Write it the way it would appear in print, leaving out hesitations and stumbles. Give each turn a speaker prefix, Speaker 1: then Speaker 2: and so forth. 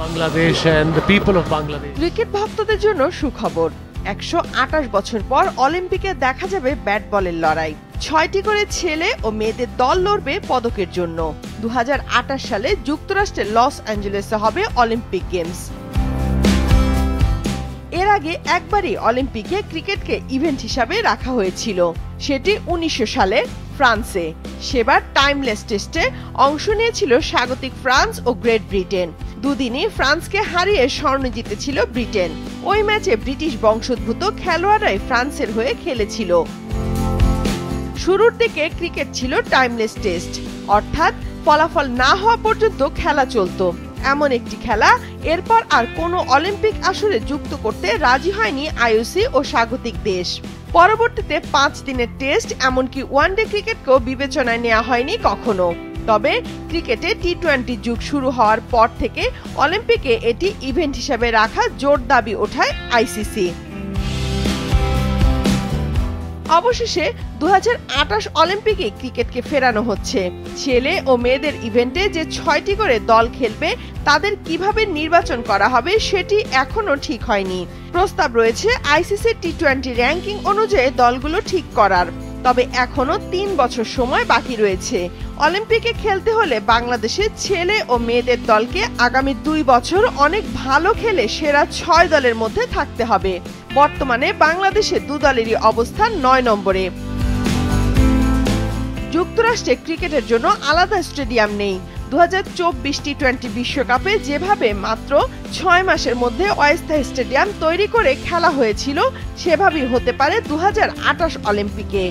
Speaker 1: Bangladesh and the people of Bangladesh.
Speaker 2: Cricket ভক্তদের জন্য সুখবর, 128 বছর পর অলিম্পিকে দেখা যাবে ব্যাট বলের লড়াই। 6টি করে ছেলে ও মেয়েদের দল লড়বে পদকের জন্য। 2028 সালে যুক্তরাষ্ট্রের লস অ্যাঞ্জেলেসে হবে অলিম্পিক গেমস। এর আগে একবারই অলিম্পিকে ক্রিকেটকে ইভেন্ট হিসাবে রাখা হয়েছিল, সেটি 1900 সালে ফ্রান্সে। সেবার টাইমলেস টেস্টে অংশ নিয়েছিল স্বাগতিক ফ্রান্স ও গ্রেট ব্রিটেন। দুদিনই ফ্রান্সকে হারিয়ে স্বর্ণ জিতেছিল ব্রিটেন। ওই ম্যাচে ব্রিটিশ বংশোদ্ভূত খেলোয়াড়রাই ফ্রান্সের হয়ে খেলেছিল। শুরুর দিকে ক্রিকেট ছিল টাইমলেস টেস্ট, অর্থাৎ ফলাফল না হওয়া পর্যন্ত খেলা চলতো। এমন একটি খেলা এরপর আর কোনো অলিম্পিক আসরে যুক্ত করতে রাজি হয়নি আইওসি ও স্বাগতিক দেশ। পরবর্তীতে 5 দিনের টেস্ট এমনকি ওয়ানডে ক্রিকেটকেও বিবেচনায় নেওয়া হয়নি কখনো। তবে ক্রিকেটে টি-20 যুগ শুরু হওয়ার পর থেকে অলিম্পিকে এটি ইভেন্ট হিসেবে রাখা জোর দাবি ওঠায় আইসিসি। অবশেষে 2028 অলিম্পিকে ক্রিকেটকে ফেরানো হচ্ছে। ছেলে ও মেয়েদের ইভেন্টে যে 6টি করে দল খেলবে তাদের কিভাবে নির্বাচন করা হবে সেটি এখনো ঠিক হয়নি। প্রস্তাব রয়েছে আইসিসি টি-20 র্যাঙ্কিং অনুযায়ী দলগুলো ঠিক করার। তবে এখনো 3 বছর সময় বাকি রয়েছে। অলিম্পিকে খেলতে হলে বাংলাদেশের ছেলে ও মেয়েদের দলকে আগামী 2 বছর অনেক ভালো খেলে সেরা 6 দলের মধ্যে থাকতে হবে। বর্তমানে বাংলাদেশে 2 দলেরই অবস্থান 9 নম্বরে। যুক্তরাষ্ট্রে ক্রিকেটের জন্য আলাদা স্টেডিয়াম নেই। 2024 টি-20 বিশ্বকাপে যেভাবে মাত্র 6 মাসের মধ্যে অস্থায়ী স্টেডিয়াম তৈরি করে খেলা হয়েছিল, সেভাবেই হতে পারে 2028 অলিম্পিকে।